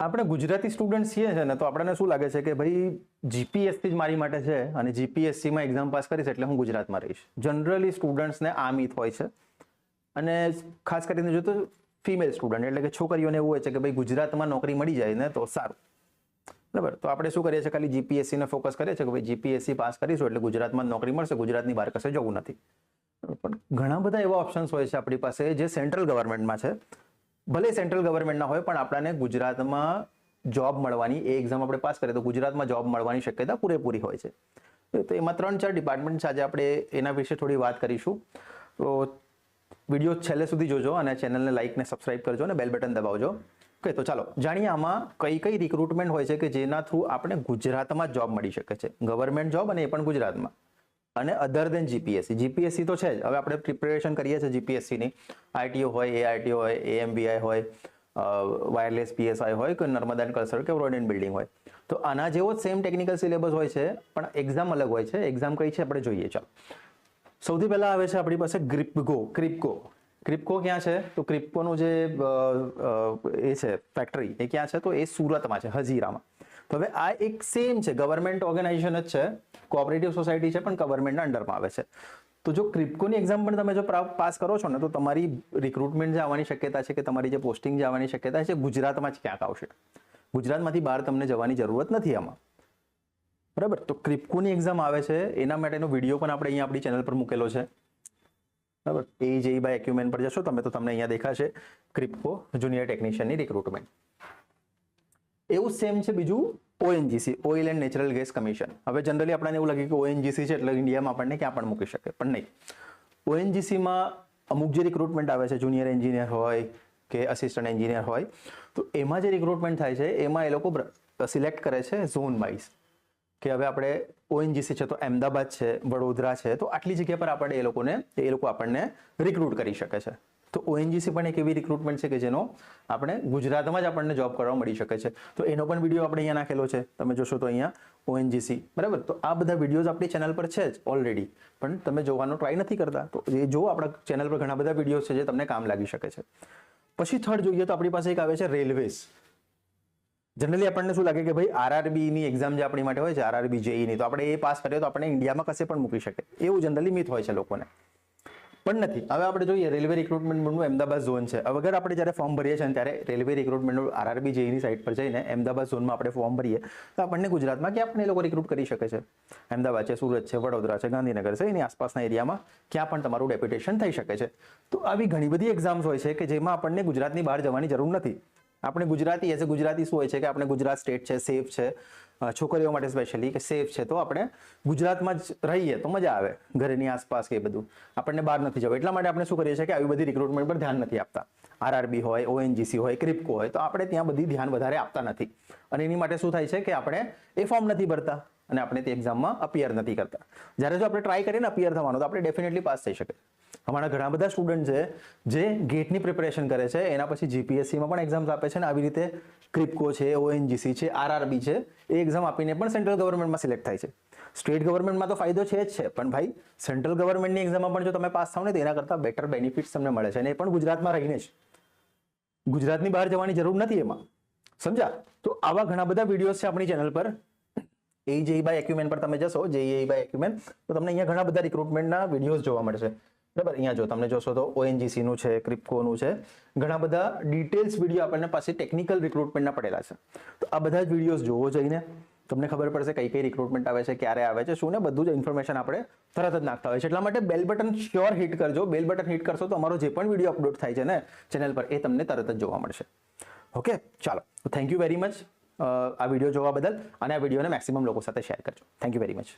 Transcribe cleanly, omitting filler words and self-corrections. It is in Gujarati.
આપણે ગુજરાતી સ્ટુડન્ટ છીએ છે ને, તો આપણને શું લાગે છે કે ભાઈ જીપીએસસી જ મારી માટે છે અને જીપીએસસીમાં એક્ઝામ પાસ કરીશ એટલે હું ગુજરાતમાં રહીશ. જનરલી સ્ટુડન્ટ્સને આ મિથ હોય છે અને ખાસ કરીને જો તો ફિમેલ સ્ટુડન્ટ એટલે કે છોકરીઓને એવું હોય છે કે ભાઈ ગુજરાતમાં નોકરી મળી જાય ને તો સારું. બરાબર, તો આપણે શું કરીએ છીએ, ખાલી જીપીએસસીને ફોકસ કરીએ છીએ કે ભાઈ જીપીએસસી પાસ કરીશું એટલે ગુજરાતમાં નોકરી મળશે, ગુજરાતની બહાર કશે જવું નથી. પણ ઘણા બધા એવા ઓપ્શન્સ હોય છે આપણી પાસે જે સેન્ટ્રલ ગવર્મેન્ટમાં છે. ભલે સેન્ટ્રલ ગવર્મેન્ટના હોય પણ આપણને ગુજરાતમાં જોબ મળવાની, એ એક્ઝામ આપણે પાસ કરીએ તો ગુજરાતમાં જોબ મળવાની શક્યતા પૂરેપૂરી હોય છે. તો એમાં 3-4 ડિપાર્ટમેન્ટ છે. આજે આપણે એના વિશે થોડી વાત કરીશું. તો વિડીયો છેલ્લે સુધી જોજો અને ચેનલને લાઇક ને સબસ્ક્રાઇબ કરજો અને બેલ બટન દબાવજો. ઓકે, તો ચાલો જાણીએ આમાં કઈ કઈ રિક્રુટમેન્ટ હોય છે કે જેના થ્રુ આપણે ગુજરાતમાં જોબ મળી શકે છે. ગવર્મેન્ટ જોબ અને એ પણ ગુજરાતમાં, અને અધર દેન જીપીએસસી. જીપીએસસી તો છે જ, હવે આપણે પ્રિપેરેશન કરીએ છીએ જીપીએસસીની. આઈટીઓ હોય, એઆરટીઓ હોય, એએમબીઆઈ હોય, વાયરલેસ પીએસઆઈ હોય કે નર્મદા એન્ડ કલ્ચર કે રોડ એન્ડ બિલ્ડિંગ હોય. તો આના જેવો જ સેમ ટેકનિકલ સિલેબસ હોય છે પણ એક્ઝામ અલગ હોય છે. એક્ઝામ કઈ છે આપણે જોઈએ. ચાલો, સૌથી પહેલા આવે છે આપણી પાસે ક્રિપ્કો. ક્રિપ્કો ક્યાં છે? તો ક્રિપ્કોનું જે એ છે ફેક્ટરી, એ ક્યાં છે? તો એ સુરતમાં છે, હજીરામાં. તો હવે આ એક સેમ છે, ગવર્મેન્ટ ઓર્ગેનાઇઝેશન જ છે, કોઓપરેટિવ સોસાયટી છે પણ ગવર્મેન્ટના અંડરમાં આવે છે. તો જો ક્રિપ્કોની એક્ઝામ પણ તમે જો પાસ કરો છો ને તો તમારી રિક્રુટમેન્ટ જે આવવાની શક્યતા છે કે તમારી જે પોસ્ટિંગ જે આવવાની શક્યતા છે ગુજરાતમાં જ ક્યાંક આવશે. ગુજરાતમાંથી બહાર તમને જવાની જરૂરત નથી આમાં. બરાબર, તો ક્રિપ્કોની એક્ઝામ આવે છે, એના માટેનો વિડીયો પણ આપણે અહીંયા આપણી ચેનલ પર મૂકેલો છે. બરાબર, AJE બાય એક્યુમેન પર જશો તમે તો તમને અહીંયા દેખાશે ક્રિપ્કો જુનિયર ટેકનિશિયનની રિક્રુટમેન્ટ. એવું સેમ છે બીજું ONGC, oil and natural gas commission. હવે જનરલી આપણને એવું લાગે કે ઓએનજીસી છે એટલે ઇન્ડિયામાં આપણને ક્યાં પણ મૂકી શકે, પણ નહીં. ઓએનજીસીમાં અમુક જે રિક્રુટમેન્ટ આવે છે, જુનિયર એન્જિનિયર હોય કે અસિસ્ટન્ટ એન્જિનિયર હોય, તો એમાં જે રિક્રુટમેન્ટ થાય છે એમાં એ લોકો સિલેક્ટ કરે છે ઝોન વાઇઝ કે હવે આપણે ઓએનજીસી છે તો અમદાવાદ છે, વડોદરા છે, તો આટલી જગ્યા પર આપણે એ લોકો આપણને રિક્રુટ કરી શકે છે. તો ઓએનજીસી પણ એક એવી રિક્રુટમેન્ટ છે કે જેનો આપણે ગુજરાતમાં જ આપણને જોબ કરવા મળી શકે છે. તો એનો પણ વિડીયો આપણે અહીંયા નાખેલો છે, તમે જોશો તો અહીંયા ઓએનજીસી. બરાબર, તો આ બધા વિડીયોઝ આપણી ચેનલ પર છે જ ઓલરેડી, પણ તમે જોવાનો ટ્રાય નથી કરતા. તો એ જો આપણા ચેનલ પર ઘણા બધા વિડીયોઝ છે જે તમને કામ લાગી શકે છે. પછી થર્ડ જોઈએ તો આપણી પાસે એક આવે છે રેલવેઝ. જનરલી આપણને શું લાગે કે ભાઈ આરઆરબીની એક્ઝામ જે આપણી માટે હોય છે, આરઆરબી જેઈની, તો આપણે એ પાસ કરીએ તો આપણે ઇન્ડિયામાં કશે પણ મૂકી શકે, એવું જનરલી મિથ હોય છે લોકોને, પણ નથી. હવે આપણે જોઈએ રેલવે રિક્રુટમેન્ટનું અમદાવાદ ઝોન છે. અગર આપણે જ્યારે ફોર્મ ભરીએ છીએ ત્યારે રેલવે રિક્રુટમેન્ટનું આરઆરબી જેઈની સાઇટ પર જઈને અમદાવાદ ઝોનમાં આપણે ફોર્મ ભરીએ તો આપણને ગુજરાતમાં ક્યાં પણ એ લોકો રિક્રુટ કરી શકે છે. અમદાવાદ છે, સુરત છે, વડોદરા છે, ગાંધીનગર છે, એની આસપાસના એરિયામાં ક્યાં પણ તમારું ડેપ્યુટેશન થઈ શકે છે. તો આવી ઘણી બધી એક્ઝામ્સ હોય છે કે જેમાં આપણને ગુજરાતની બહાર જવાની જરૂર નથી. આપણે ગુજરાતી એઝ એ ગુજરાતી શું હોય છે કે આપણે ગુજરાત સ્ટેટ છે, સેફ છે, છોકરીઓ માટે સ્પેશિયલી કે સેફ છે, તો આપણે ગુજરાતમાં જ રહીએ તો મજા આવે, ઘરની આસપાસ કે બધું, આપણને બહાર નથી જવું. એટલા માટે આપણે શું કરીએ છીએ કે આવી બધી રિક્રુટમેન્ટ પર ધ્યાન નથી આપતા. આરઆરબી હોય, ઓએનજીસી હોય, ક્રિપ્કો હોય, તો આપણે ત્યાં બધી ધ્યાન વધારે આપતા નથી. અને એની માટે શું થાય છે કે આપણે એ ફોર્મ નથી ભરતા અને આપણે તે એક્ઝામમાં અપિયર નથી કરતા. જ્યારે જો આપણે ટ્રાય કરીએ ને અપિયર થવાનો તો આપણે ડેફિનેટલી પાસ થઈ શકે. અમારા ઘણા બધા સ્ટુડન્ટ છે જે ગેટની પ્રિપેરેશન કરે છે, એના પછી જીપીએસસીમાં પણ એક્ઝામ્સ આપે છે, અને આવી રીતે ક્રિપ્કો છે, ઓએનજીસી છે, આરઆરબી છે, એ એક્ઝામ આપીને પણ સેન્ટ્રલ ગવર્મેન્ટમાં સિલેક્ટ થાય છે. સ્ટેટ ગવર્મેન્ટમાં તો ફાયદો છે જ છે, પણ ભાઈ સેન્ટ્રલ ગવર્મેન્ટની એક્ઝામમાં પણ જો તમે પાસ થાવ ને તો એના કરતાં બેટર બેનિફિટ્સ તમને મળે છે, અને એ પણ ગુજરાતમાં રહીને જ. ગુજરાતની બહાર જવાની જરૂર નથી એમાં, સમજા? તો આવા ઘણા બધા વિડીયોઝ છે આપણી ચેનલ પર. AJE બાય એક્યુમેન પર તમે જશો, JEE બાય એક્યુમેન, તો તમને અહીંયા ઘણા બધા રિક્રુટમેન્ટના વિડીયોઝ જોવા મળશે. બરાબર, અહીંયા જો તમને જોશો તો ઓએનજીસીનું છે, ક્રિપ્કોનું છે, ઘણા બધા ડિટેલ્સ વિડીયો આપણને પાસે ટેકનિકલ રિક્રુટમેન્ટના પડેલા છે. તો આ બધા જ વિડીયોઝ જોવો જઈને તમને ખબર પડશે કઈ કઈ રિક્રુટમેન્ટ આવે છે, ક્યારે આવે છે, શું ને બધું જ ઇન્ફોર્મેશન આપણે તરત જ નાખતા હોય છે. એટલા માટે બેલ બટન શ્યોર હિટ કરજો. બેલ બટન હિટ કરશો તો અમારો જે પણ વિડીયો અપલોડ થાય છે ને ચેનલ પર, એ તમને તરત જ જોવા મળશે. ઓકે, ચાલો, થેન્ક યુ વેરી મચ આ વિડીયો જોવા બદલ, અને આ વિડીયોને મેક્સિમમ લોકો સાથે શેર કરજો. Thank you very much.